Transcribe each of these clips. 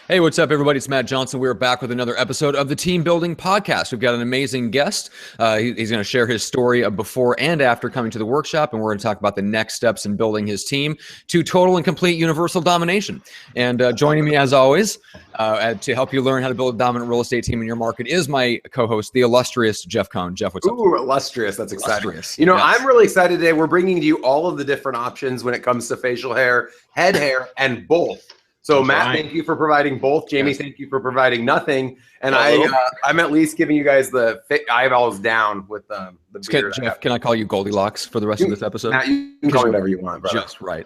Hey, what's up, everybody? It's Matt Johnson. We're back with another episode of the Team Building Podcast. We've got an amazing guest. He's going to share his story of before and after coming to the workshop, and we're going to talk about the next steps in building his team to total and complete universal domination. And joining me, as always, to help you learn how to build a dominant real estate team in your market is my co-host, the illustrious Jeff Cohn. Jeff, what's up? Ooh, illustrious. That's exciting. Illustrious. You know, Yes. I'm really excited today. We're bringing you all of the different options when it comes to facial hair, head hair, and both. So That's Matt, right. thank you for providing both. Jamey, Yes. thank you for providing nothing. And Hello. I'm at least giving you guys the eyeballs down with the beard. Jeff, can I call you Goldilocks for the rest of this episode? Matt, you can call me whatever you want, brother. Just right.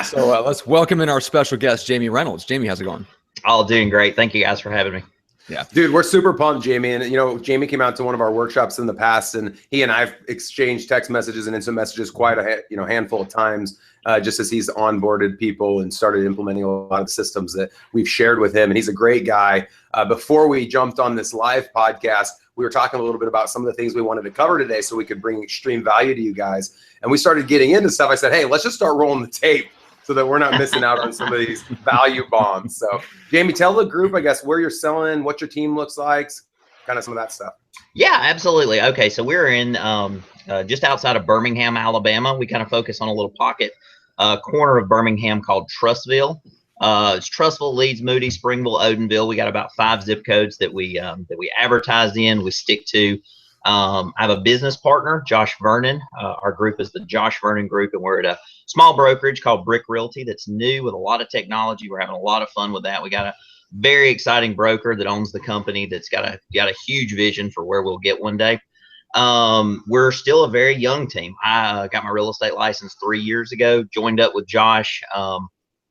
So let's welcome in our special guest, Jamey Reynolds. Jamey, how's it going? All doing great. Thank you guys for having me. Yeah. Dude, we're super pumped, Jamey. And, you know, Jamey came out to one of our workshops in the past, and he and I have exchanged text messages and instant messages quite a handful of times, just as he's onboarded people and started implementing a lot of the systems that we've shared with him. And he's a great guy. Before we jumped on this live podcast, we were talking a little bit about some of the things we wanted to cover today so we could bring extreme value to you guys. And we started getting into stuff. I said, hey, let's just start rolling the tape so that we're not missing out on some of these value bombs. So, Jamey, tell the group, I guess, where you're selling, what your team looks like, kind of some of that stuff. Yeah, absolutely. Okay, so we're in just outside of Birmingham, Alabama. We kind of focus on a little pocket corner of Birmingham called Trussville. It's Trussville, Leeds, Moody, Springville, Odenville. We got about 5 zip codes that we advertise in. We stick to. I have a business partner, Josh Vernon. Our group is the Josh Vernon Group, and we're at a small brokerage called Brick Realty that's new with a lot of technology. We're having a lot of fun with that. We got a very exciting broker that owns the company that's got a huge vision for where we'll get one day. We're still a very young team. I got my real estate license 3 years ago, joined up with Josh.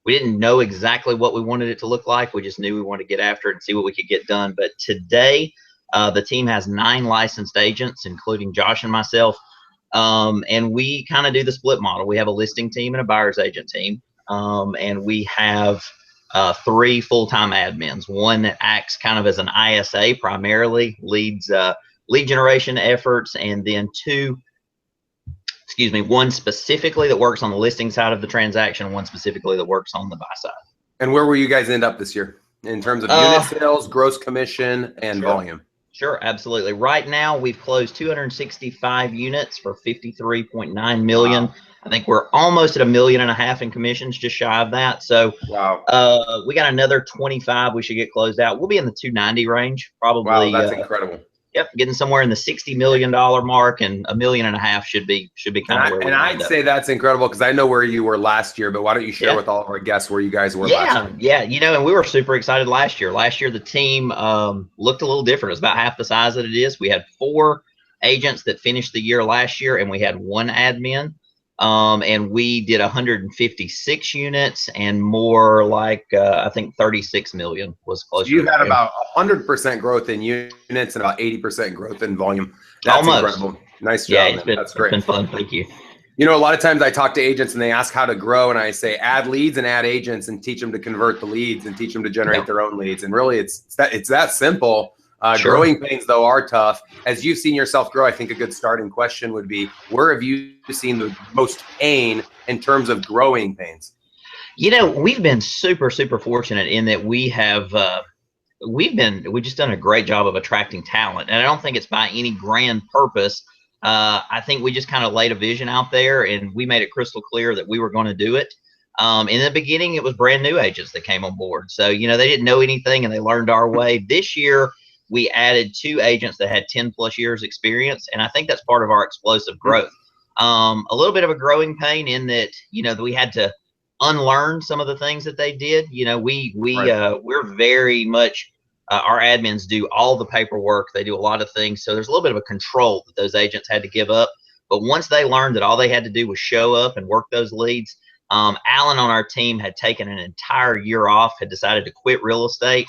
We didn't know exactly what we wanted it to look like. We just knew we wanted to get after it and see what we could get done. But today, the team has 9 licensed agents, including Josh and myself. And we kind of do the split model. We have a listing team and a buyer's agent team. And we have 3 full-time admins, one that acts kind of as an ISA, primarily leads lead generation efforts, and then one specifically that works on the listing side of the transaction, and one specifically that works on the buy side. And where will you guys end up this year in terms of unit sales, gross commission, and volume? Sure, absolutely. Right now, we've closed 265 units for $53.9 million. Wow. I think we're almost at $1.5 million in commissions, just shy of that. So, wow. We got another 25 we should get closed out. We'll be in the 290 range, probably. Wow, that's incredible. Yep, getting somewhere in the $60 million mark, and $1.5 million should be kind of where. And I'd say that's incredible because I know where you were last year. But why don't you share with all of our guests where you guys were last year? Yeah, you know, and we were super excited last year. Last year, the team looked a little different. It was about half the size that it is. We had 4 agents that finished the year last year, and we had 1 admin. And we did 156 units, and more like I think 36 million was close. So you've had about 100% growth in units and about 80% growth in volume. That's incredible. Nice job. Yeah, that's great. It's been fun. Thank you. You know, a lot of times I talk to agents and they ask how to grow, and I say add leads and add agents and teach them to convert the leads and teach them to generate their own leads. And really, it's that simple. Sure. Growing pains, though, are tough. As you've seen yourself grow, I think a good starting question would be, where have you seen the most pain in terms of growing pains? You know, we've been super, super fortunate in that we have we've just done a great job of attracting talent. And I don't think it's by any grand purpose. I think we just kind of laid a vision out there, and we made it crystal clear that we were going to do it. In the beginning, it was brand new agents that came on board. So, you know, they didn't know anything and they learned our way. This year, we added 2 agents that had 10 plus years experience. And I think that's part of our explosive growth. A little bit of a growing pain in that, you know, we had to unlearn some of the things that they did. You know, we're very much, our admins do all the paperwork. They do a lot of things. So there's a little bit of a control that those agents had to give up. But once they learned that all they had to do was show up and work those leads, Alan on our team had taken an entire year off, had decided to quit real estate.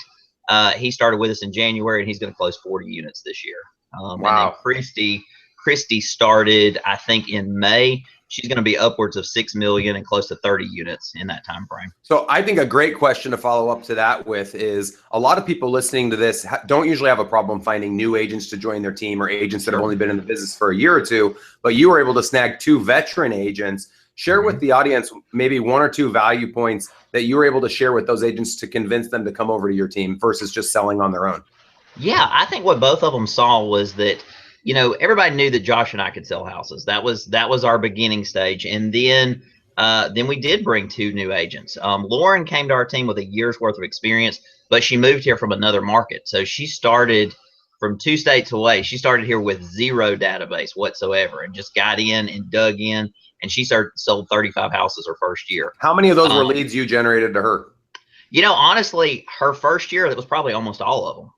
He started with us in January, and he's going to close 40 units this year. Wow. And then Christy started, I think, in May. She's going to be upwards of 6 million and close to 30 units in that time frame. So I think a great question to follow up to that with is, a lot of people listening to this don't usually have a problem finding new agents to join their team, or agents that have only been in the business for a year or two, but you were able to snag 2 veteran agents. Share with the audience maybe one or two value points that you were able to share with those agents to convince them to come over to your team versus just selling on their own. Yeah, I think what both of them saw was that, everybody knew that Josh and I could sell houses. That was our beginning stage. And then we did bring two new agents. Lauren came to our team with a year's worth of experience, but she moved here from another market. So she started from 2 states away. She started here with zero database whatsoever and just got in and dug in. And she sold 35 houses her first year. How many of those were leads you generated to her? Honestly, her first year, that was probably almost all of them.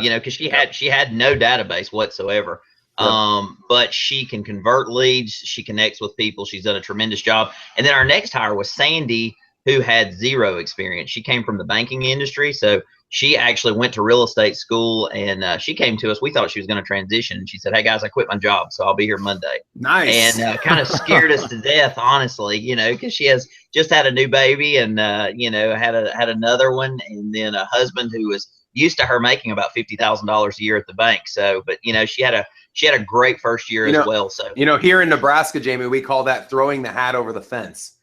Because she had no database whatsoever. But she can convert leads. She connects with people. She's done a tremendous job. And then our next hire was Sandy, who had zero experience. She came from the banking industry. So she actually went to real estate school, and she came to us. We thought she was going to transition. And she said, "Hey guys, I quit my job, so I'll be here Monday." Nice. And kind of scared us to death, honestly, because she has just had a new baby and, had another one, and then a husband who was used to her making about $50,000 a year at the bank. So, but she had a great first year as well. So, here in Nebraska, Jamey, we call that throwing the hat over the fence.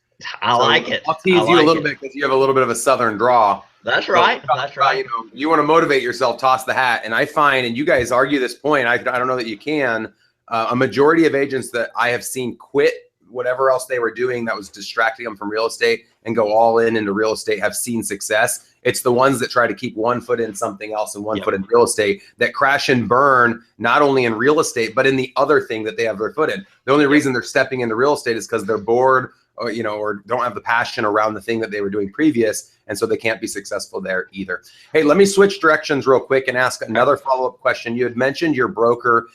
I like it. I'll tease you a little bit because you have a little bit of a Southern draw. That's right. That's right. You want to motivate yourself, toss the hat. And I find, and you guys argue this point, I don't know that you can, a majority of agents that I have seen quit whatever else they were doing that was distracting them from real estate and go all in into real estate have seen success. It's the ones that try to keep one foot in something else and one foot in real estate that crash and burn, not only in real estate, but in the other thing that they have their foot in. The only reason they're stepping into real estate is because they're bored or, or don't have the passion around the thing that they were doing previous. And so they can't be successful there either. Hey, let me switch directions real quick and ask another follow-up question. You had mentioned your broker.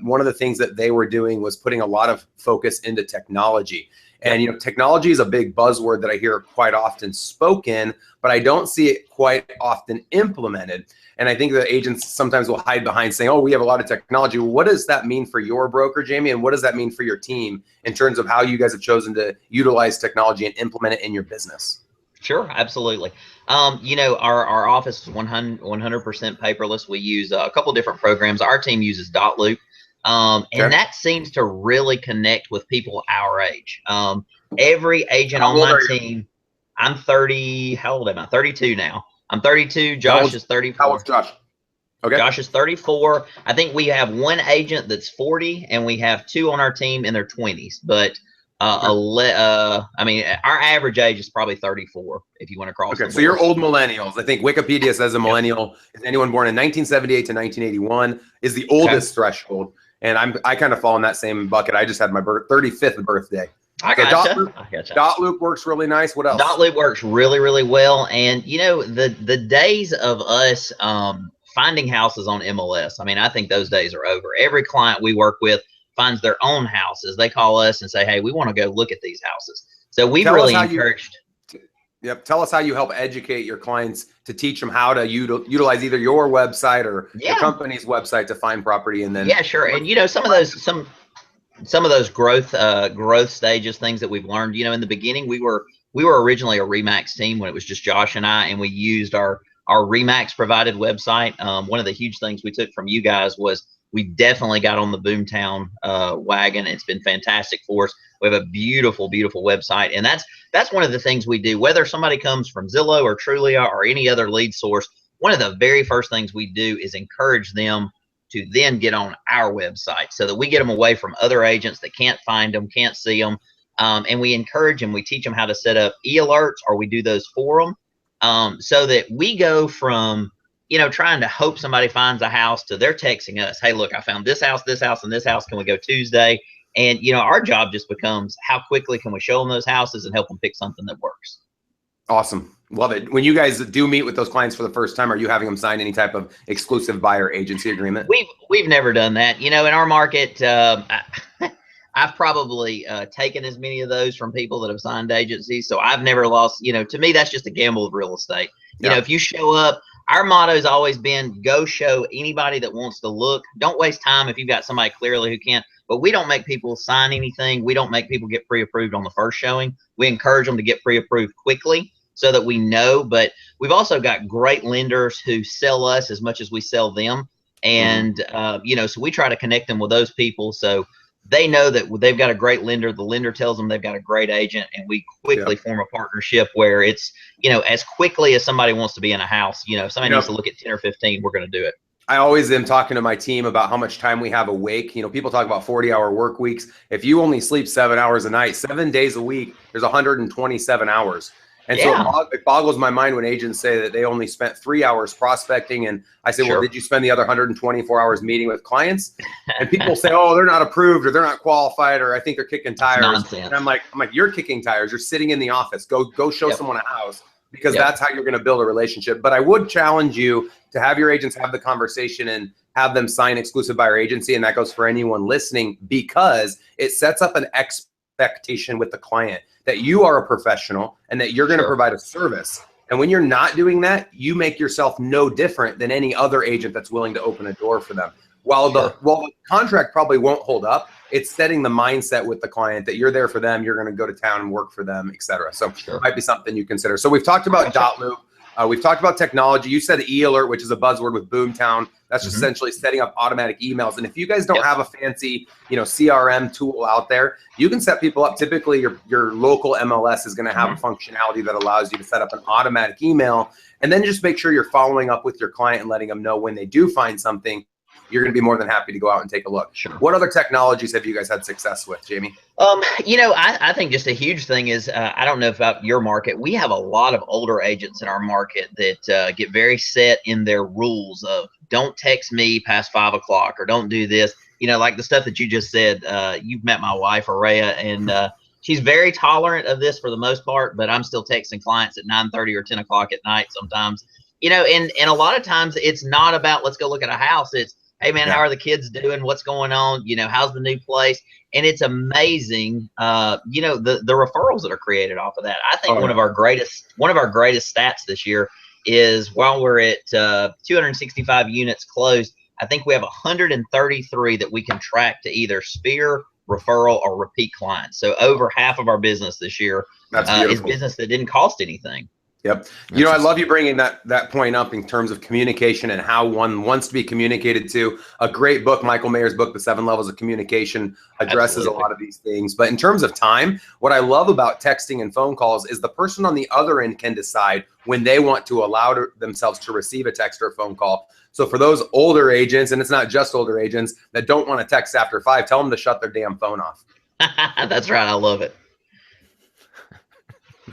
One of the things that they were doing was putting a lot of focus into technology. And, technology is a big buzzword that I hear quite often spoken, but I don't see it quite often implemented. And I think that agents sometimes will hide behind saying, "Oh, we have a lot of technology." Well, what does that mean for your broker, Jamey? And what does that mean for your team in terms of how you guys have chosen to utilize technology and implement it in your business? Sure, absolutely. Our office is 100% paperless. We use a couple different programs. Our team uses Dotloop. And that seems to really connect with people our age. Every agent on my team, I'm 30. How old am I? 32 now. I'm 32. Josh is 34. How old's Josh? Okay. Josh is 34. I think we have one agent that's 40, and we have two on our team in their 20s. But our average age is probably 34 if you want to cross. Okay, so you're old millennials. I think Wikipedia says a millennial is anyone born in 1978 to 1981 is the oldest threshold. And I kind of fall in that same bucket. I just had my 35th birthday. I gotcha. Dotloop works really nice. What else? Dotloop works really, really well. And the days of us finding houses on MLS, I think those days are over. Every client we work with finds their own houses. They call us and say, "Hey, we want to go look at these houses." So we've really encouraged. Tell us how you help educate your clients to teach them how to utilize either your website or your company's website to find property, and then sure. And some of those growth stages, things that we've learned. In the beginning, we were originally a Remax team when it was just Josh and I, and we used our Remax provided website. One of the huge things we took from you guys was we definitely got on the Boomtown wagon. It's been fantastic for us. We have a beautiful, beautiful website, and that's one of the things we do. Whether somebody comes from Zillow or Trulia or any other lead source, one of the very first things we do is encourage them to then get on our website so that we get them away from other agents that can't find them, can't see them, and we encourage them. We teach them how to set up e-alerts, or we do those for them, so that we go from trying to hope somebody finds a house to they're texting us, "Hey, look, I found this house, and this house. Can we go Tuesday?" And, our job just becomes how quickly can we show them those houses and help them pick something that works. Awesome. Love it. When you guys do meet with those clients for the first time, are you having them sign any type of exclusive buyer agency agreement? We've never done that. In our market, I've probably taken as many of those from people that have signed agencies. So I've never lost, to me, that's just a gamble of real estate. If you show up, our motto has always been go show anybody that wants to look. Don't waste time if you've got somebody clearly who can't. But we don't make people sign anything. We don't make people get pre-approved on the first showing. We encourage them to get pre-approved quickly so that we know. But we've also got great lenders who sell us as much as we sell them. And, so we try to connect them with those people. So they know that they've got a great lender. The lender tells them they've got a great agent, and we quickly form a partnership where it's, as quickly as somebody wants to be in a house, if somebody needs to look at 10 or 15, we're going to do it. I always am talking to my team about how much time we have awake. People talk about 40-hour work weeks. If you only sleep 7 hours a night, 7 days a week, there's 127 hours. And so it boggles my mind when agents say that they only spent 3 hours prospecting. And I say, well, did you spend the other 124 hours meeting with clients? And people say, oh, they're not approved, or they're not qualified, or I think they're kicking tires. Nonsense. And I'm like, you're kicking tires. You're sitting in the office. Go show someone a house, because that's how you're going to build a relationship. But I would challenge you to have your agents have the conversation and have them sign exclusive buyer agency. And that goes for anyone listening, because it sets up an expectation with the client that you are a professional and that you're going to provide a service. And when you're not doing that, you make yourself no different than any other agent that's willing to open a door for them. While the contract probably won't hold up, it's setting the mindset with the client that you're there for them, you're going to go to town and work for them, et cetera. So it might be something you consider. So we've talked about dot loop. We've talked about technology. You said e-alert, which is a buzzword with Boomtown. That's just essentially setting up automatic emails. And if you guys don't have a fancy, CRM tool out there, you can set people up. Typically, your local MLS is going to have a functionality that allows you to set up an automatic email, and then just make sure you're following up with your client and letting them know when they do find something. You're going to be more than happy to go out and take a look. What other technologies have you guys had success with, Jamey? I think just a huge thing is, I don't know about your market. We have a lot of older agents in our market that get very set in their rules of don't text me past 5 o'clock or don't do this. Like the stuff that you just said. You've met my wife, Araya, and she's very tolerant of this for the most part, but I'm still texting clients at 9:30 or 10 o'clock at night sometimes. And a lot of times it's not about let's go look at a house. It's, hey man, how are the kids doing? What's going on? How's the new place? And it's amazing, the referrals that are created off of that. I think one of our greatest stats this year is, while we're at 265 units closed, I think we have 133 that we can track to either sphere, referral, or repeat clients. So over half of our business this year is business that didn't cost anything. Yep. I love you bringing that point up in terms of communication and how one wants to be communicated to. A great book, Michael Mayer's book, The 7 Levels of Communication, addresses a lot of these things. But in terms of time, what I love about texting and phone calls is the person on the other end can decide when they want to allow themselves to receive a text or a phone call. So for those older agents, and it's not just older agents, that don't want to text after 5, tell them to shut their damn phone off. That's right. I love it.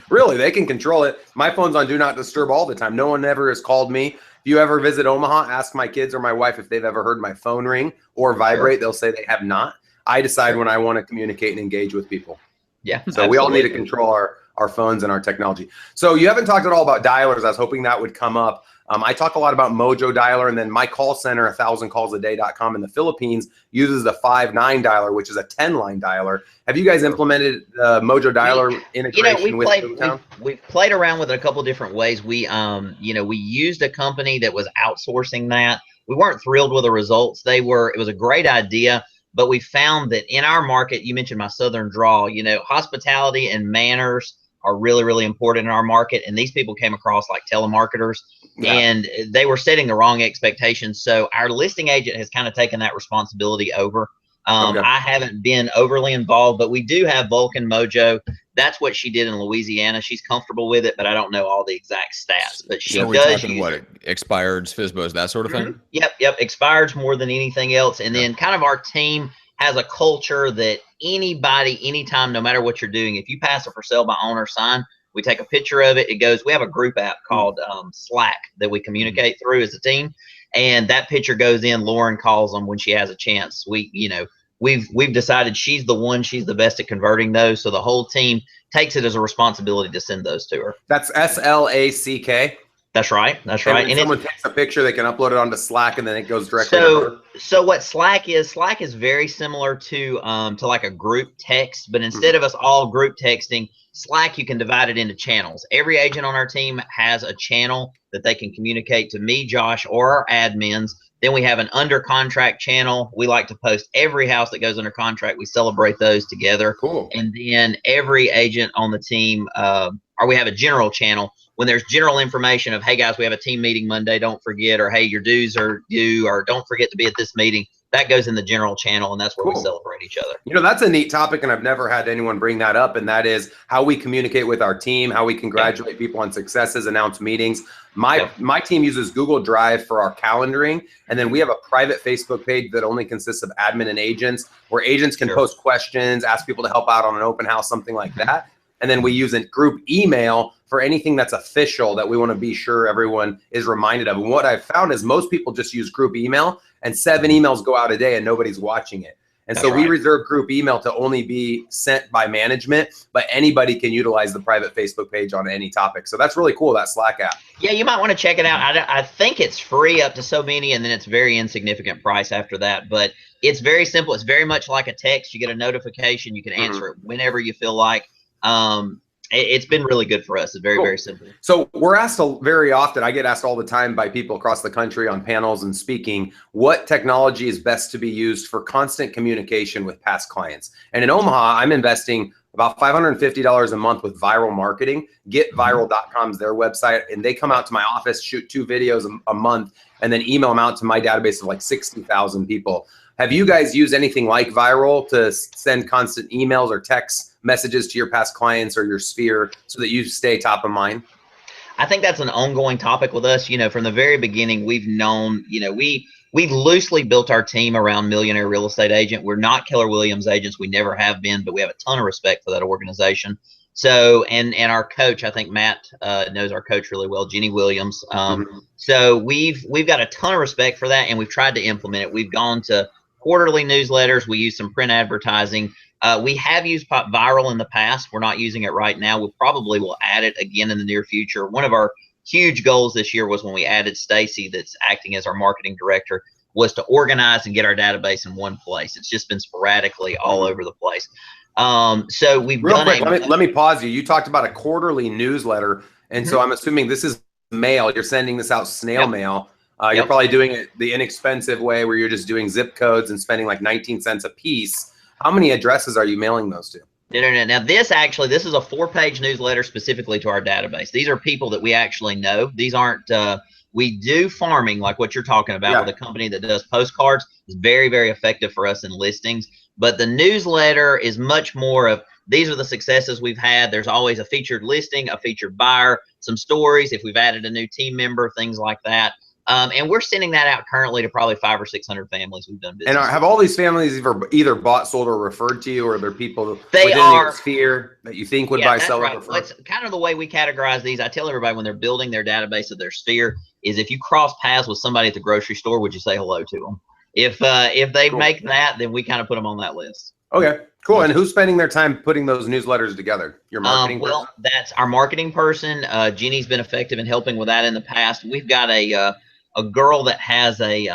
Really, they can control it. My phone's on Do Not Disturb all the time. No one ever has called me. If you ever visit Omaha, ask my kids or my wife if they've ever heard my phone ring or vibrate. They'll say they have not. I decide when I want to communicate and engage with people. Yeah. So absolutely. We all need to control our phones and our technology. So you haven't talked at all about dialers. I was hoping that would come up. I talk a lot about Mojo Dialer, and then my call center, 1000callsaday.com in the Philippines, uses the 5-9 dialer, which is a 10-line dialer. Have you guys implemented Mojo Dialer integration with Boomtown? We've played around with it a couple different ways. We used a company that was outsourcing that. We weren't thrilled with the results. It was a great idea, but we found that in our market, you mentioned my Southern drawl, hospitality and manners are really, really important in our market. And these people came across like telemarketers, and they were setting the wrong expectations. So our listing agent has kind of taken that responsibility over. I haven't been overly involved, but we do have Vulcan Mojo. That's what she did in Louisiana. She's comfortable with it, but I don't know all the exact stats. But she does use expireds, FSBOs, that sort of thing? Yep. Expireds more than anything else. And then kind of our team has a culture that anybody, anytime, no matter what you're doing, if you pass a for sale by owner sign, we take a picture of it. It goes, we have a group app called Slack that we communicate through as a team. And that picture goes in, Lauren calls them when she has a chance. We've decided she's the best at converting those. So the whole team takes it as a responsibility to send those to her. That's SLACK. That's right. That's right. And someone takes a picture, they can upload it onto Slack, and then it goes directly to her. So what Slack is very similar to like a group text, but instead of us all group texting, Slack, you can divide it into channels. Every agent on our team has a channel that they can communicate to me, Josh, or our admins. Then we have an under contract channel. We like to post every house that goes under contract. We celebrate those together. Cool. And then every agent on the team, or we have a general channel. When there's general information of, hey guys, we have a team meeting Monday, don't forget, or hey, your dues are due, or don't forget to be at this meeting, that goes in the general channel, and that's where we Cool. celebrate each other. You know, that's a neat topic, and I've never had anyone bring that up, and that is how we communicate with our team, how we congratulate people on successes, announce meetings. My team uses Google Drive for our calendaring, and then we have a private Facebook page that only consists of admin and agents, where agents can post questions, ask people to help out on an open house, something like that. And then we use a group email for anything that's official that we want to be sure everyone is reminded of. And what I've found is most people just use group email, and 7 emails go out a day and nobody's watching it. And so we reserve group email to only be sent by management, but anybody can utilize the private Facebook page on any topic. So that's really cool, that Slack app. Yeah, you might want to check it out. I think it's free up to so many, and then it's very insignificant price after that. But it's very simple. It's very much like a text. You get a notification. You can answer it whenever you feel like. It's been really good for us. It's very, very simple. So we're asked very often, I get asked all the time by people across the country on panels and speaking, what technology is best to be used for constant communication with past clients. And in Omaha, I'm investing about $550 a month with viral marketing. Getviral.com is their website, and they come out to my office, shoot 2 videos a month, and then email them out to my database of like 60,000 people. Have you guys used anything like Viral to send constant emails or text messages to your past clients or your sphere so that you stay top of mind? I think that's an ongoing topic with us. You know, from the very beginning, we've known, you know, we've loosely built our team around Millionaire Real Estate Agent. We're not Keller Williams agents. We never have been, but we have a ton of respect for that organization. So, and our coach, I think Matt knows our coach really well, Jenny Williams. So we've got a ton of respect for that, and we've tried to implement it. We've gone to quarterly newsletters. We use some print advertising. We have used Viral in the past. We're not using it right now. We probably will add it again in the near future. One of our huge goals this year was when we added Stacy, that's acting as our marketing director, was to organize and get our database in one place. It's just been sporadically all over the place. So we've Real quick, let me pause you. You talked about a quarterly newsletter, and so I'm assuming this is mail. You're sending this out snail mail. You're probably doing it the inexpensive way where you're just doing zip codes and spending like 19 cents a piece. How many addresses are you mailing those to? No. Now this is a 4-page newsletter specifically to our database. These are people that we actually know. These aren't, we do farming like what you're talking about with a company that does postcards. It's very, very effective for us in listings. But the newsletter is much more of, these are the successes we've had. There's always a featured listing, a featured buyer, some stories, if we've added a new team member, things like that. And we're sending that out currently to probably 500 or 600 families we've done business. And have all these families either bought, sold, or referred to you, or are there people within your sphere that you think would buy, sell, or refer? It's kind of the way we categorize these. I tell everybody when they're building their database of their sphere is, if you cross paths with somebody at the grocery store, would you say hello to them? If they make that, then we kind of put them on that list. Okay, cool. And who's spending their time putting those newsletters together? Your marketing person? Well, that's our marketing person. Jenny's been effective in helping with that in the past. We've got a girl that has a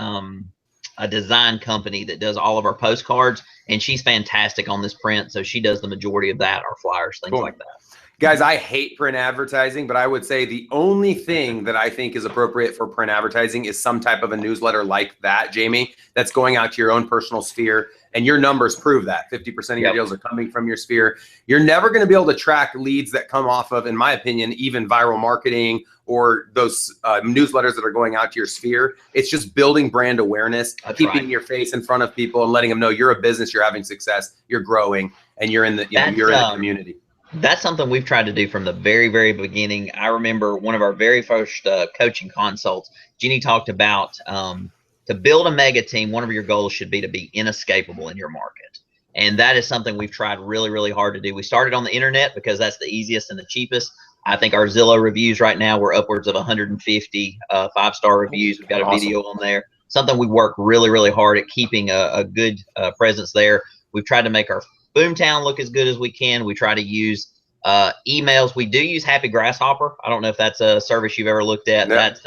design company that does all of our postcards, and she's fantastic on this print. So she does the majority of that, our flyers, things like that. Guys, I hate print advertising, but I would say the only thing that I think is appropriate for print advertising is some type of a newsletter like that, Jamey, that's going out to your own personal sphere. And your numbers prove that 50% of your deals are coming from your sphere. You're never going to be able to track leads that come off of, in my opinion, even viral marketing or those newsletters that are going out to your sphere. It's just building brand awareness, keeping your face in front of people and letting them know you're a business, you're having success, you're growing, and you're in the you're in the community. That's something we've tried to do from the very, very beginning. I remember one of our very first coaching consults, Jenny talked about to build a mega team, one of your goals should be to be inescapable in your market. And that is something we've tried really, really hard to do. We started on the internet because that's the easiest and the cheapest. I think our Zillow reviews right now, we're upwards of 150 5-star reviews. We've got a video on there. Something we work really, really hard at keeping a good presence there. We've tried to make our Boomtown look as good as we can. We try to use emails. We do use Happy Grasshopper. I don't know if that's a service you've ever looked at. That's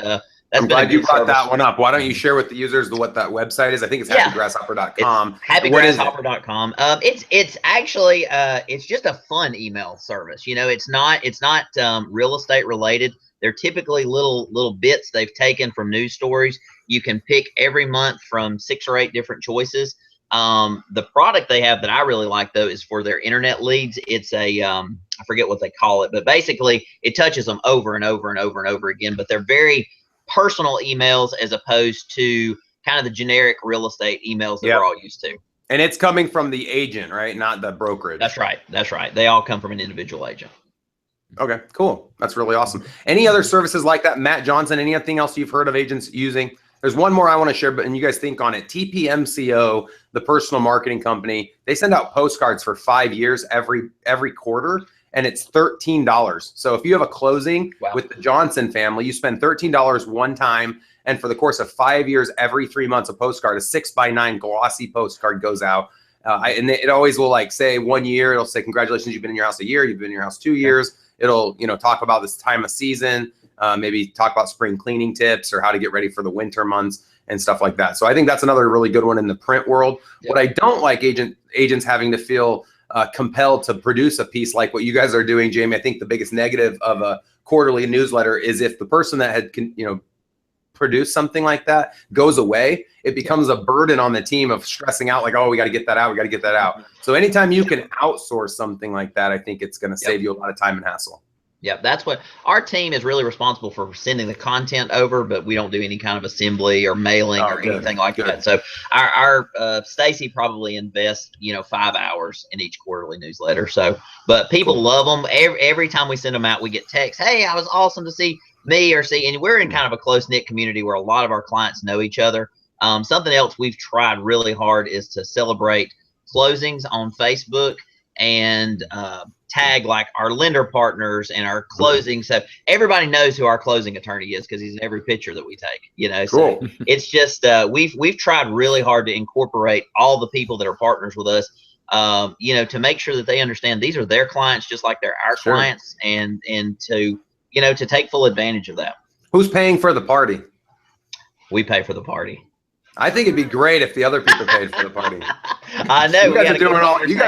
I'm glad you brought that one up. Why don't you share with the users what that website is? I think it's happygrasshopper.com. Happygrasshopper.com. It's actually it's just a fun email service. You know, it's not real estate related. They're typically little bits they've taken from news stories. You can pick every month from 6 or 8 different choices. The product they have that I really like though is for their internet leads. It's a I forget what they call it, but basically it touches them over and over and over and over again. But they're very personal emails as opposed to kind of the generic real estate emails that we're all used to. And it's coming from the agent, right? Not the brokerage. That's right. That's right. They all come from an individual agent. Okay, cool. That's really awesome. Any other services like that, Matt Johnson? Anything else you've heard of agents using? There's one more I want to share, but and you guys think on it. TPMCO, the personal marketing company, they send out postcards for 5 years every quarter, and it's $13. So if you have a closing with the Johnson family, you spend $13 one time, and for the course of 5 years, every 3 months, a postcard, a 6x9 glossy postcard goes out. And it always will like say 1 year, it'll say, congratulations, you've been in your house a year, you've been in your house 2 years. It'll, talk about this time of season, maybe talk about spring cleaning tips or how to get ready for the winter months and stuff like that. So I think that's another really good one in the print world. What I don't like agents having to feel compelled to produce a piece like what you guys are doing, Jamey. I think the biggest negative of a quarterly newsletter is if the person that had, produce something like that goes away, it becomes a burden on the team of stressing out like, oh, we got to get that out. We got to get that out. So anytime you can outsource something like that, I think it's going to save you a lot of time and hassle. Yeah, that's what our team is really responsible for, sending the content over, but we don't do any kind of assembly or mailing or anything like that. So our Stacy probably invests, 5 hours in each quarterly newsletter. So, but people love them. Every time we send them out, we get texts. Hey, I was awesome to see me and we're in kind of a close knit community where a lot of our clients know each other. Something else we've tried really hard is to celebrate closings on Facebook and tag like our lender partners and our closing. So everybody knows who our closing attorney is because he's in every picture that we take, So it's just, we've tried really hard to incorporate all the people that are partners with us, to make sure that they understand these are their clients, just like they're our clients, and to, to take full advantage of that. Who's paying for the party? We pay for the party. I think it'd be great if the other people paid for the party. I know. You guys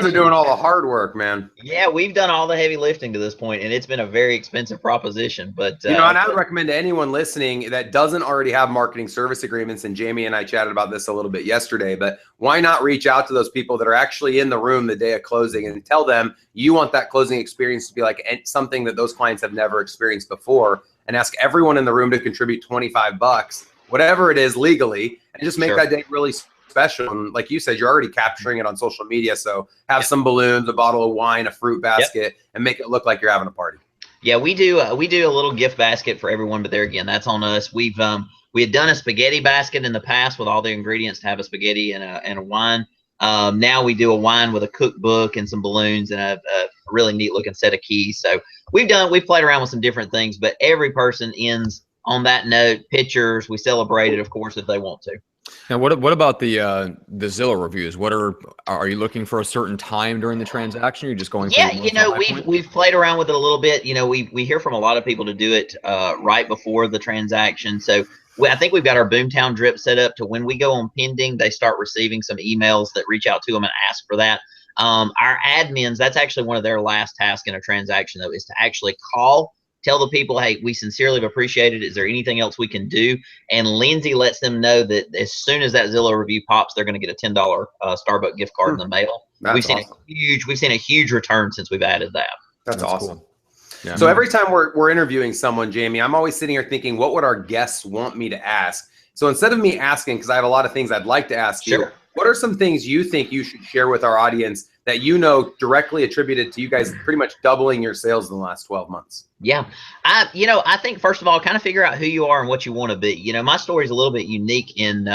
are doing all the hard work, man. Yeah, we've done all the heavy lifting to this point, and it's been a very expensive proposition. But and I would recommend to anyone listening that doesn't already have marketing service agreements, and Jamey and I chatted about this a little bit yesterday, but why not reach out to those people that are actually in the room the day of closing and tell them you want that closing experience to be like something that those clients have never experienced before, and ask everyone in the room to contribute $25, whatever it is legally, and just make that day really special. And like you said, you're already capturing it on social media. So have some balloons, a bottle of wine, a fruit basket, and make it look like you're having a party. Yeah, we do a little gift basket for everyone, but there again, that's on us. We had done a spaghetti basket in the past with all the ingredients to have a spaghetti and a wine. Now we do a wine with a cookbook and some balloons and a really neat looking set of keys. So we've played around with some different things, but every person ends on that note. Pictures, we celebrate it, of course, if they want to. Now, what about the Zillow reviews? Are you looking for a certain time during the transaction? Or are you just going? We've played around with it a little bit. We hear from a lot of people to do it right before the transaction. So I think we've got our Boomtown drip set up to when we go on pending, they start receiving some emails that reach out to them and ask for that. Our admins, that's actually one of their last tasks in a transaction, though, is to actually call. Tell the people, hey, we sincerely appreciate it. Is there anything else we can do? And Lindsay lets them know that as soon as that Zillow review pops, they're going to get a $10 Starbucks gift card in the mail. We've seen a huge return since we've added that. That's awesome. Cool. Yeah. So every time we're interviewing someone, Jamey, I'm always sitting here thinking, what would our guests want me to ask? So instead of me asking, because I have a lot of things I'd like to ask you, what are some things you think you should share with our audience that directly attributed to you guys pretty much doubling your sales in the last 12 months? Yeah. I think first of all, kind of figure out who you are and what you want to be. My story is a little bit unique in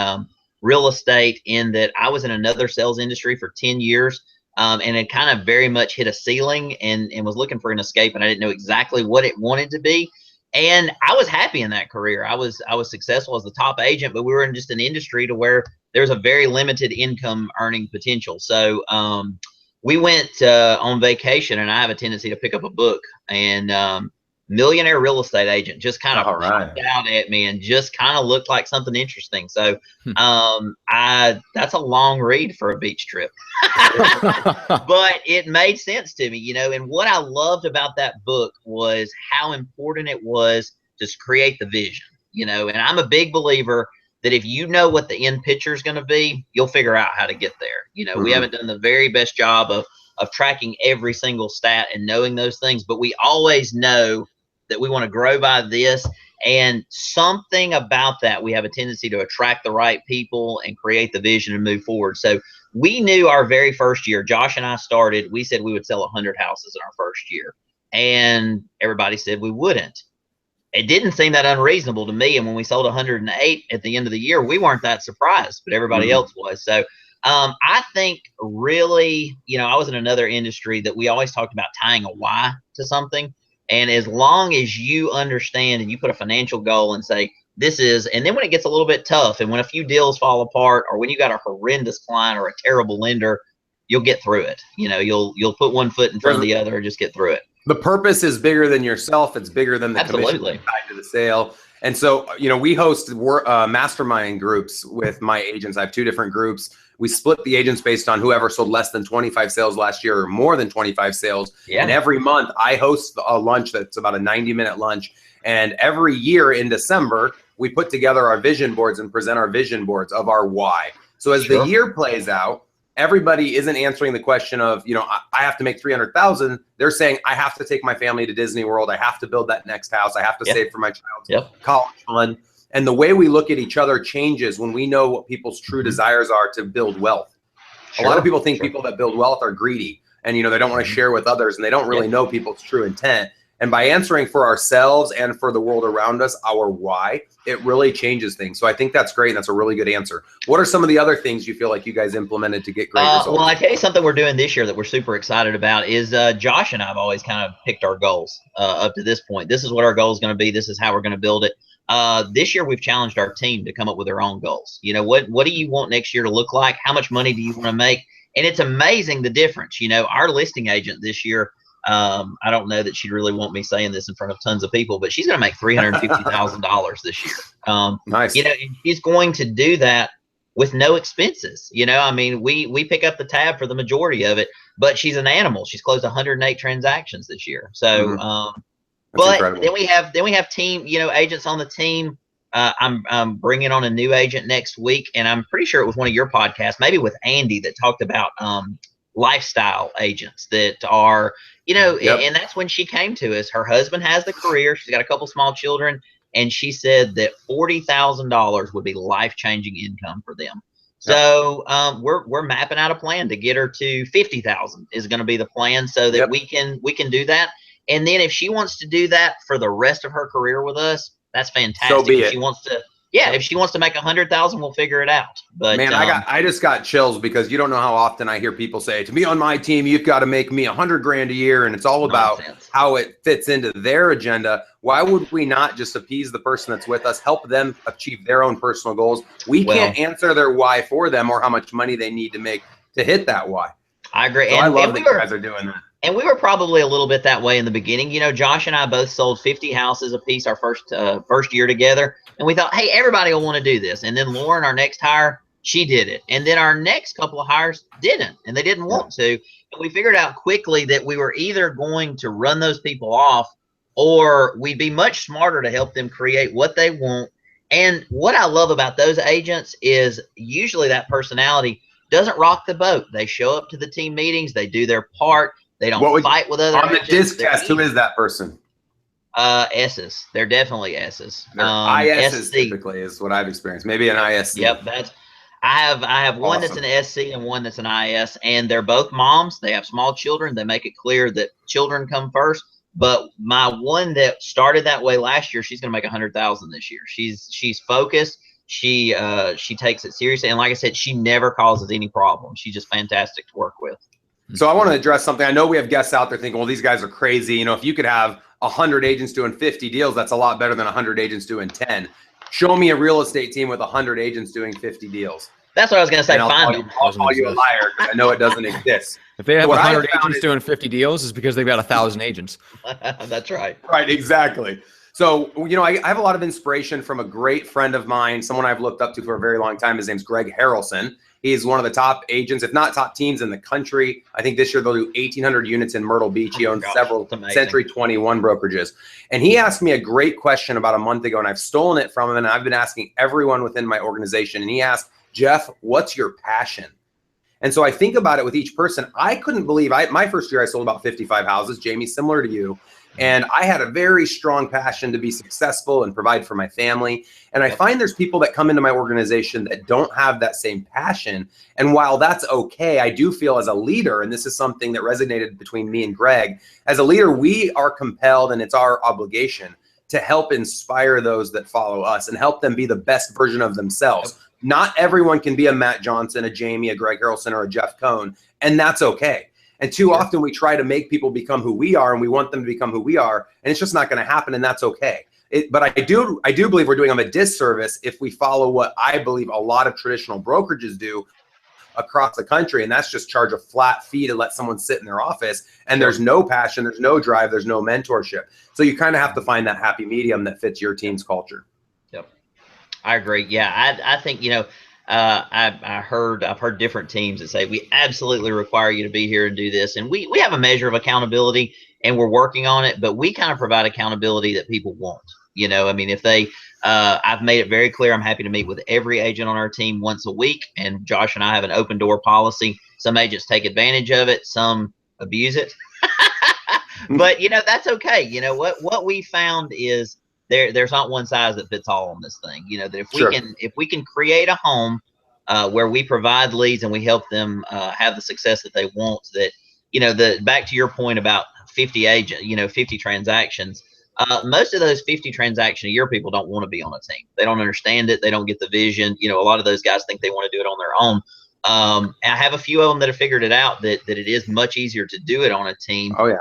real estate in that I was in another sales industry for 10 years and it kind of very much hit a ceiling and was looking for an escape, and I didn't know exactly what it wanted to be. And I was happy in that career. I was successful as the top agent, but we were in just an industry to where there's a very limited income earning potential. So we went on vacation, and I have a tendency to pick up a book, and Millionaire Real Estate Agent just kind of popped out at me and just kind of looked like something interesting. So that's a long read for a beach trip, but it made sense to me, and what I loved about that book was how important it was to create the vision, and I'm a big believer that if you know what the end picture is going to be, you'll figure out how to get there. We haven't done the very best job of tracking every single stat and knowing those things, but we always know that we want to grow by this. And something about that, we have a tendency to attract the right people and create the vision and move forward. So we knew our very first year, Josh and I started, we said we would sell 100 houses in our first year. And everybody said we wouldn't. It didn't seem that unreasonable to me. And when we sold 108 at the end of the year, we weren't that surprised, but everybody else was. So I think really, I was in another industry that we always talked about tying a why to something. And as long as you understand and you put a financial goal and say, this is, and then when it gets a little bit tough and when a few deals fall apart or when you got a horrendous client or a terrible lender, you'll get through it. You'll put one foot in front of the other and just get through it. The purpose is bigger than yourself. It's bigger than the commission tied to the sale. And so, we host mastermind groups with my agents. I have 2 different groups. We split the agents based on whoever sold less than 25 sales last year or more than 25 sales. Yeah. And every month I host a lunch that's about a 90-minute lunch. And every year in December, we put together our vision boards and present our vision boards of our why. So as the year plays out, everybody isn't answering the question of, I have to make 300,000. They're saying, I have to take my family to Disney World. I have to build that next house. I have to save for my child's college fund. And the way we look at each other changes when we know what people's true desires are to build wealth. A lot of people think people that build wealth are greedy and, they don't want to share with others and they don't really know people's true intent. And by answering for ourselves and for the world around us, our why, it really changes things. So I think that's great. And that's a really good answer. What are some of the other things you feel like you guys implemented to get great results? Well, I tell you something we're doing this year that we're super excited about is Josh and I have always kind of picked our goals up to this point. This is what our goal is going to be. This is how we're going to build it. This year, we've challenged our team to come up with their own goals. What do you want next year to look like? How much money do you want to make? And it's amazing the difference. Our listing agent this year, I don't know that she'd really want me saying this in front of tons of people, but she's going to make $350,000 this year. Nice. And she's going to do that with no expenses. We pick up the tab for the majority of it, but she's an animal. She's closed 108 transactions this year. So, but incredible. then we have team, agents on the team. I'm bringing on a new agent next week, and I'm pretty sure it was one of your podcasts, maybe with Andy, that talked about lifestyle agents that are, and that's when she came to us. Her husband has the career. She's got a couple small children, and she said that $40,000 would be life-changing income for them. So we're mapping out a plan to get her to 50,000 is going to be the plan, so that we can do that. And then if she wants to do that for the rest of her career with us, that's fantastic. So be it. If she wants to, if she wants to make 100,000, we'll figure it out. But man, I just got chills because you don't know how often I hear people say, to be on my team, you've got to make me $100,000 a year. And it's all about how it fits into their agenda. Why would we not just appease the person that's with us, help them achieve their own personal goals? We can't answer their why for them or how much money they need to make to hit that why. I agree. So I love that you guys are doing that. And we were probably a little bit that way in the beginning. Josh and I both sold 50 houses a piece our first year together. And we thought, hey, everybody will want to do this. And then Lauren, our next hire, she did it. And then our next couple of hires didn't, and they didn't want to. And we figured out quickly that we were either going to run those people off, or we'd be much smarter to help them create what they want. And what I love about those agents is usually that personality doesn't rock the boat. They show up to the team meetings. They do their part. They don't fight with other agents. On the disc test, who is that person? S's. They're definitely S's. ISs typically is what I've experienced. Maybe an ISC. Yep, I have one that's an SC and one that's an IS, and they're both moms. They have small children. They make it clear that children come first. But my one that started that way last year, she's going to make 100,000 this year. She's focused. She takes it seriously, and like I said, she never causes any problems. She's just fantastic to work with. So I want to address something. I know we have guests out there thinking, well, these guys are crazy. If you could have 100 agents doing 50 deals, that's a lot better than 100 agents doing 10. Show me a real estate team with 100 agents doing 50 deals. That's what I was going to say. I'll call you a liar because I know it doesn't exist. If they have 100 agents doing 50 deals, it's because they've got 1,000 agents. That's right. Right, exactly. So, I have a lot of inspiration from a great friend of mine, someone I've looked up to for a very long time. His name's Greg Harrelson. He's one of the top agents, if not top teams in the country. I think this year they'll do 1,800 units in Myrtle Beach. He owns several Century 21 brokerages. And he asked me a great question about a month ago, and I've stolen it from him, and I've been asking everyone within my organization. And he asked, Jeff, what's your passion? And so I think about it with each person. I couldn't believe, my first year I sold about 55 houses, Jamey, similar to you. And I had a very strong passion to be successful and provide for my family. And I find there's people that come into my organization that don't have that same passion. And while that's okay, I do feel as a leader, and this is something that resonated between me and Greg, as a leader, we are compelled, and it's our obligation to help inspire those that follow us and help them be the best version of themselves. Not everyone can be a Matt Johnson, a Jamey, a Greg Harrelson, or a Jeff Cohn, and that's okay. And too often we try to make people become who we are, and we want them to become who we are, and it's just not going to happen, and that's okay. But I do believe we're doing them a disservice if we follow what I believe a lot of traditional brokerages do across the country, and that's just charge a flat fee to let someone sit in their office, and there's no passion, there's no drive, there's no mentorship. So you kind of have to find that happy medium that fits your team's culture. Yep, I agree. Yeah, I think, I've heard different teams that say we absolutely require you to be here and do this, and we have a measure of accountability, and we're working on it, but we kind of provide accountability that people want. I mean, if they, I've made it very clear, I'm happy to meet with every agent on our team once a week, and Josh and I have an open door policy. Some agents take advantage of it, some abuse it, but that's okay. What we found is there's not one size that fits all on this thing. That if we can create a home where we provide leads and we help them have the success that they want, that back to your point about 50 transactions. Most of those 50 transaction a year people don't want to be on a team. They don't understand it. They don't get the vision. A lot of those guys think they want to do it on their own. And I have a few of them that have figured it out that it is much easier to do it on a team. Oh yeah.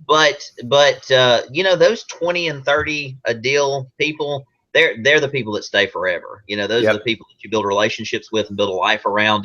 But those 20 and 30 a deal people, they're the people that stay forever. Those are the people that you build relationships with and build a life around.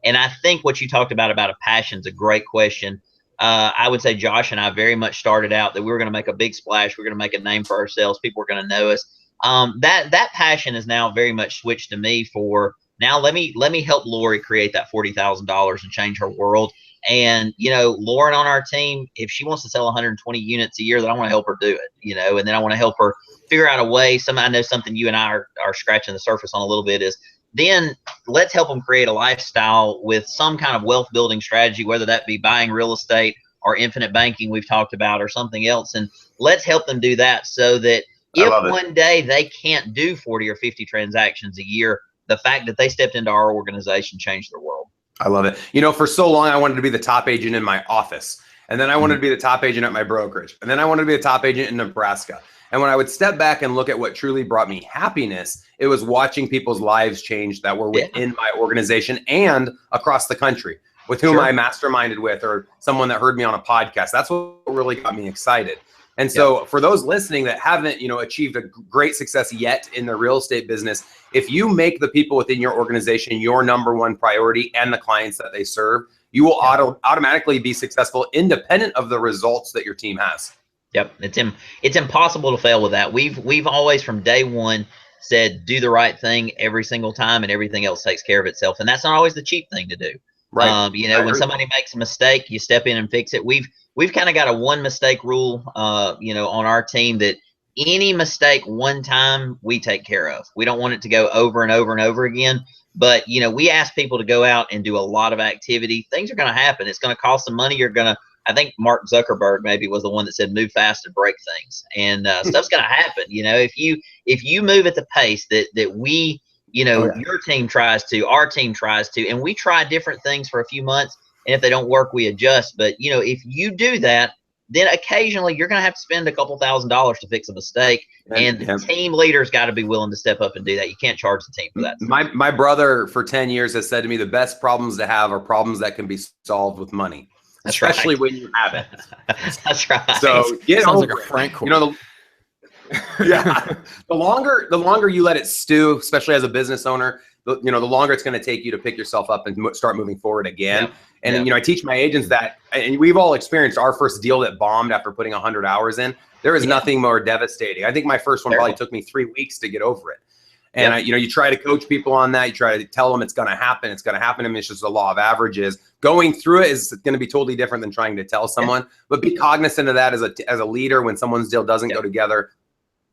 And I think what you talked about a passion is a great question. I would say Josh and I very much started out that we were going to make a big splash. We're going to make a name for ourselves. People were going to know us. That passion is now very much switched to me for now. Let me help Lori create that $40,000 and change her world. And, Lauren on our team, if she wants to sell 120 units a year, then I want to help her do it, and then I want to help her figure out a way. I know something you and I are scratching the surface on a little bit is then let's help them create a lifestyle with some kind of wealth building strategy, whether that be buying real estate or infinite banking we've talked about or something else. And let's help them do that so that if one day they can't do 40 or 50 transactions a year, the fact that they stepped into our organization changed their world. I love it. For so long, I wanted to be the top agent in my office. And then I wanted to be the top agent at my brokerage. And then I wanted to be the top agent in Nebraska. And when I would step back and look at what truly brought me happiness, it was watching people's lives change that were within my organization and across the country with whom I masterminded with, or someone that heard me on a podcast. That's what really got me excited. And so for those listening that haven't, achieved a great success yet in the real estate business, if you make the people within your organization your number one priority and the clients that they serve, you will automatically be successful independent of the results that your team has. Yep, it's impossible to fail with that. We've always from day one said do the right thing every single time, and everything else takes care of itself. And that's not always the cheap thing to do. Right. When somebody makes a mistake, you step in and fix it. We've kind of got a one mistake rule, on our team that any mistake one time we take care of. We don't want it to go over and over and over again. But we ask people to go out and do a lot of activity. Things are going to happen. It's going to cost some money. I think Mark Zuckerberg maybe was the one that said move fast and break things, and stuff's going to happen. If you move at the pace that we, your team tries to, our team tries to, and we try different things for a few months, and if they don't work, we adjust. But if you do that, then occasionally you're going to have to spend a couple $1,000s to fix a mistake, and the team leader's got to be willing to step up and do that. You can't charge the team for that. My brother for 10 years has said to me, the best problems to have are problems that can be solved with money. Especially when you have it. That's right. So sounds like a Frank quote. The longer you let it stew, especially as a business owner, the longer it's going to take you to pick yourself up and start moving forward again. Yeah. And I teach my agents that, and we've all experienced our first deal that bombed after putting 100 hours in. There is nothing more devastating. I think my first one probably took me 3 weeks to get over it. And you try to coach people on that. You try to tell them it's going to happen. It's going to happen. I mean, it's just the law of averages. Going through it is going to be totally different than trying to tell someone. But be cognizant of that as a leader. When someone's deal doesn't go together,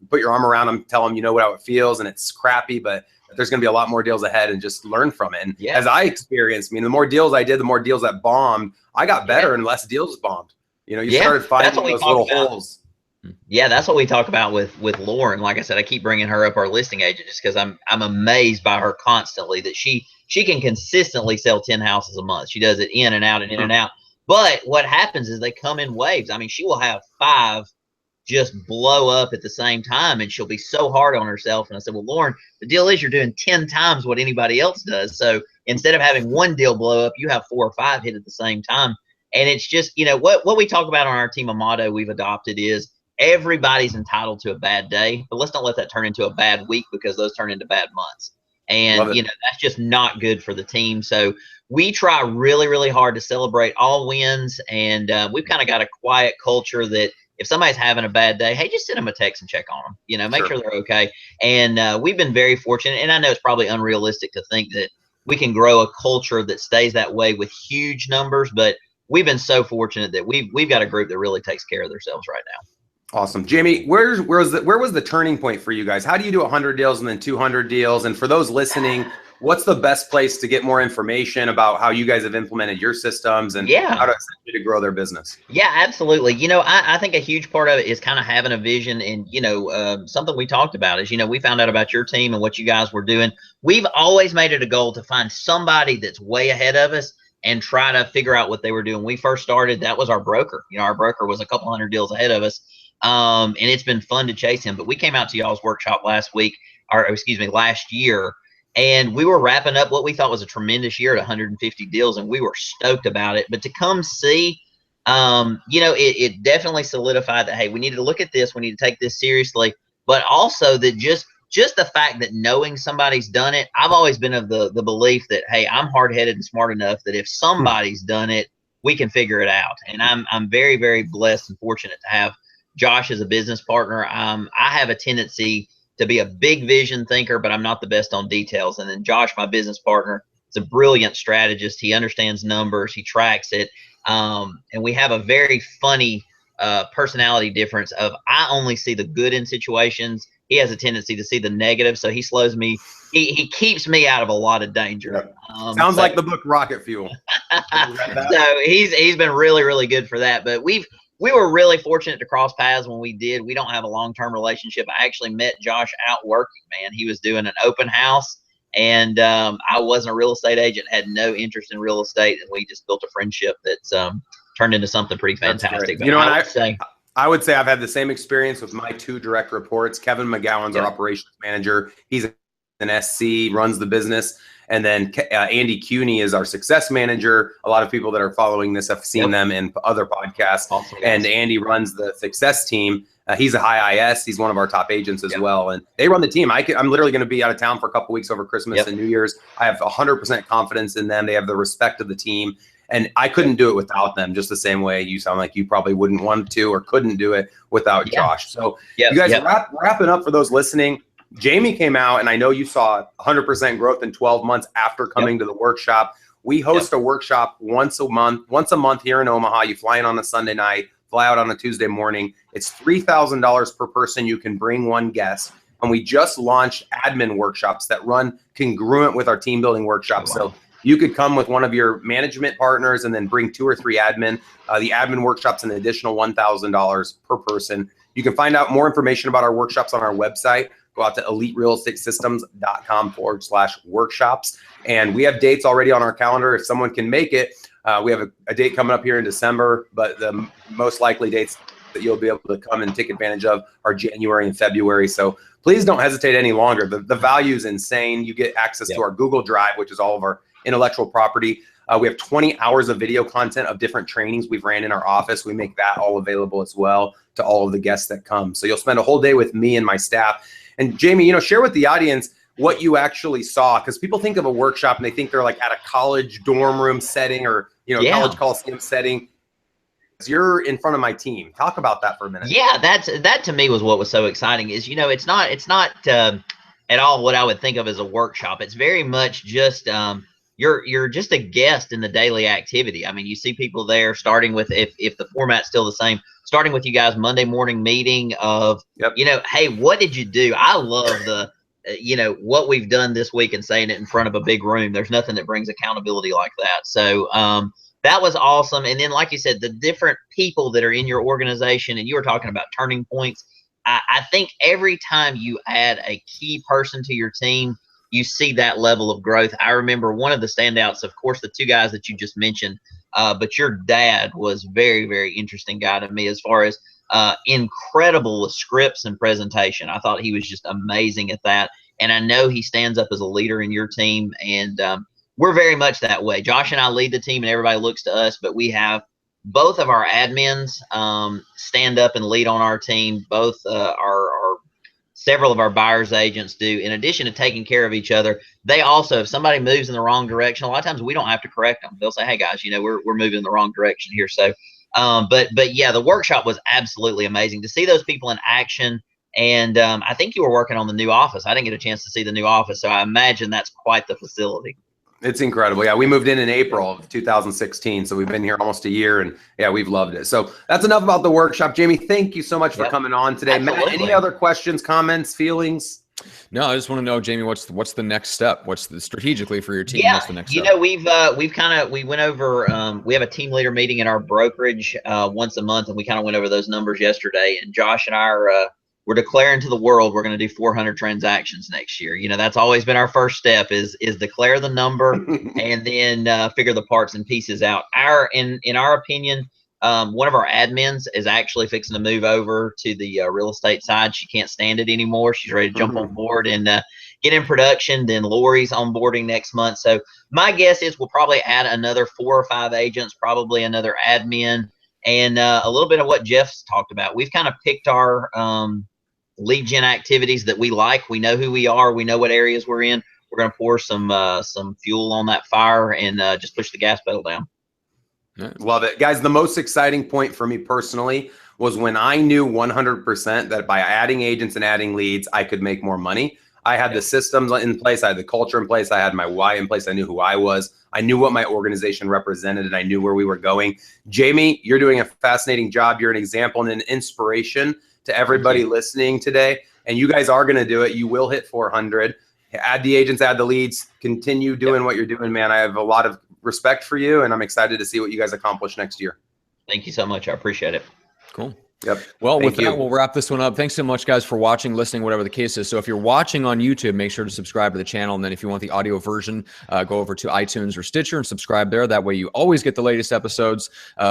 put your arm around them, tell them how it feels, and it's crappy, but there's going to be a lot more deals ahead, and just learn from it. And as I experienced, the more deals I did, the more deals that bombed, I got better and less deals bombed. You started finding those little holes. Yeah, that's what we talk about with Lauren. Like I said, I keep bringing her up, our listing agent, just because I'm amazed by her constantly that she can consistently sell 10 houses a month. She does it in and out and in and out. But what happens is they come in waves. I mean, she will have 5 just blow up at the same time, and she'll be so hard on herself. And I said, well, Lauren, the deal is you're doing 10 times what anybody else does. So instead of having one deal blow up, you have 4 or 5 hit at the same time. And it's just, what we talk about on our team, a motto we've adopted is everybody's entitled to a bad day, but let's not let that turn into a bad week, because those turn into bad months. And, that's just not good for the team. So we try really, really hard to celebrate all wins. And we've kind of got a quiet culture that if somebody's having a bad day, hey, just send them a text and check on them, make sure they're okay. And we've been very fortunate. And I know it's probably unrealistic to think that we can grow a culture that stays that way with huge numbers, but we've been so fortunate that we've got a group that really takes care of themselves right now. Awesome. Jamey, where was the turning point for you guys? How do you do 100 deals and then 200 deals? And for those listening, what's the best place to get more information about how you guys have implemented your systems and how to grow their business? Yeah, absolutely. I think a huge part of it is kind of having a vision. And, something we talked about is, we found out about your team and what you guys were doing. We've always made it a goal to find somebody that's way ahead of us and try to figure out what they were doing. When we first started, that was our broker. Our broker was a couple hundred deals ahead of us. And it's been fun to chase him. But we came out to y'all's workshop last year, and we were wrapping up what we thought was a tremendous year at 150 deals, and we were stoked about it. But to come see, it definitely solidified that, hey, we need to look at this. We need to take this seriously. But also that just the fact that knowing somebody's done it, I've always been of the belief that, hey, I'm hard-headed and smart enough that if somebody's done it, we can figure it out. And I'm very, very blessed and fortunate to have Josh as a business partner. I have a tendency to be a big vision thinker, but I'm not the best on details. And then Josh, my business partner, is a brilliant strategist. He understands numbers. He tracks it. And we have a very funny personality difference of I only see the good in situations. He has a tendency to see the negative. So he slows me. He keeps me out of a lot of danger. Sounds like the book Rocket Fuel. So he's been really, really good for that. But we were really fortunate to cross paths when we did. We don't have a long-term relationship. I actually met Josh out working, man. He was doing an open house, and I wasn't a real estate agent, had no interest in real estate, and we just built a friendship that's turned into something pretty fantastic. I would say I've had the same experience with my 2 direct reports. Kevin McGowan's our operations manager. He's an SC, runs the business. And then Andy Cuny is our success manager. A lot of people that are following this have seen them in other podcasts. Awesome. And Andy runs the success team. He's a high IS. He's one of our top agents as well. And they run the team. I'm literally going to be out of town for a couple weeks over Christmas and New Year's. I have 100% confidence in them. They have the respect of the team. And I couldn't do it without them, just the same way you sound like you probably wouldn't want to or couldn't do it without Josh. So you guys wrapping up for those listening. Jamey came out, and I know you saw 100% growth in 12 months after coming to the workshop. We host a workshop once a month here in Omaha. You fly in on a Sunday night, fly out on a Tuesday morning. It's $3,000 per person. You can bring one guest. And we just launched admin workshops that run congruent with our team building workshops. So you could come with one of your management partners and then bring 2 or 3 admin. The admin workshop's an additional $1,000 per person. You can find out more information about our workshops on our website. Go out to eliterealestatesystems.com/workshops. And we have dates already on our calendar. If someone can make it, we have a date coming up here in December, but the most likely dates that you'll be able to come and take advantage of are January and February. So please don't hesitate any longer. The value is insane. You get access to our Google Drive, which is all of our intellectual property. We have 20 hours of video content of different trainings we've ran in our office. We make that all available as well to all of the guests that come. So you'll spend a whole day with me and my staff. And Jamey, share with the audience what you actually saw, because people think of a workshop and they think they're like at a college dorm room setting or college coliseum setting. You're in front of my team. Talk about that for a minute. Yeah, that to me was what was so exciting. Is it's not at all what I would think of as a workshop. It's very much just you're just a guest in the daily activity. I mean, you see people there starting with, if the format's still the same, starting with you guys Monday morning meeting of, hey, what did you do? I love the, what we've done this week and saying it in front of a big room. There's nothing that brings accountability like that. So that was awesome. And then, like you said, the different people that are in your organization, and you were talking about turning points. I think every time you add a key person to your team, you see that level of growth. I remember one of the standouts, of course, the two guys that you just mentioned, but your dad was very, very interesting guy to me as far as incredible scripts and presentation. I thought he was just amazing at that. And I know he stands up as a leader in your team. And we're very much that way. Josh and I lead the team and everybody looks to us, but we have both of our admins stand up and lead on our team. Both several of our buyers agents do. In addition to taking care of each other, they also, if somebody moves in the wrong direction, a lot of times we don't have to correct them. They'll say, hey guys, we're moving in the wrong direction here. So, but yeah, the workshop was absolutely amazing to see those people in action. And I think you were working on the new office. I didn't get a chance to see the new office, so I imagine that's quite the facility. It's incredible. Yeah, we moved in April of 2016, so we've been here almost a year, and yeah, we've loved it. So that's enough about the workshop. Jamey, thank you so much for coming on today. Absolutely. Matt, any other questions, comments, feelings? No, I just want to know, Jamey, what's the next step? What's the strategically for your team? Yeah, what's the next step? we went over. We have a team leader meeting in our brokerage once a month, and we kind of went over those numbers yesterday. And Josh and I are we're declaring to the world we're going to do 400 transactions next year. That's always been our first step is declare the number and then figure the parts and pieces out. In our opinion, one of our admins is actually fixing to move over to the real estate side. She can't stand it anymore. She's ready to jump on board and get in production. Then Lori's onboarding next month. So my guess is we'll probably add another 4 or 5 agents, probably another admin, and a little bit of what Jeff's talked about. We've kind of picked our lead gen activities that we like. We know who we are. We know what areas we're in. We're going to pour some fuel on that fire and just push the gas pedal down. Love it. Guys, the most exciting point for me personally was when I knew 100% that by adding agents and adding leads, I could make more money. I had the systems in place. I had the culture in place. I had my why in place. I knew who I was. I knew what my organization represented, and I knew where we were going. Jamey, you're doing a fascinating job. You're an example and an inspiration to everybody listening today, and you guys are going to do it. You will hit 400. Add the agents, add the leads, continue doing what you're doing, man. I have a lot of respect for you, and I'm excited to see what you guys accomplish next year. Thank you so much. I appreciate it. Cool. Yep. Well, with that, we'll wrap this one up. Thanks so much, guys, for watching, listening, whatever the case is. So if you're watching on YouTube, make sure to subscribe to the channel. And then if you want the audio version, go over to iTunes or Stitcher and subscribe there. That way you always get the latest episodes.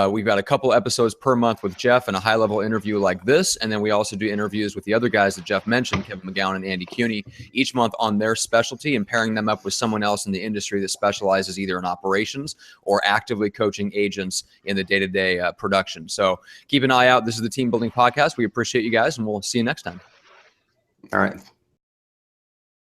We've got a couple episodes per month with Jeff and a high-level interview like this. And then we also do interviews with the other guys that Jeff mentioned, Kevin McGowan and Andy Cuny, each month on their specialty and pairing them up with someone else in the industry that specializes either in operations or actively coaching agents in the day-to-day production. So keep an eye out. This is the Team Building Podcast. We appreciate you guys, and we'll see you next time. All right.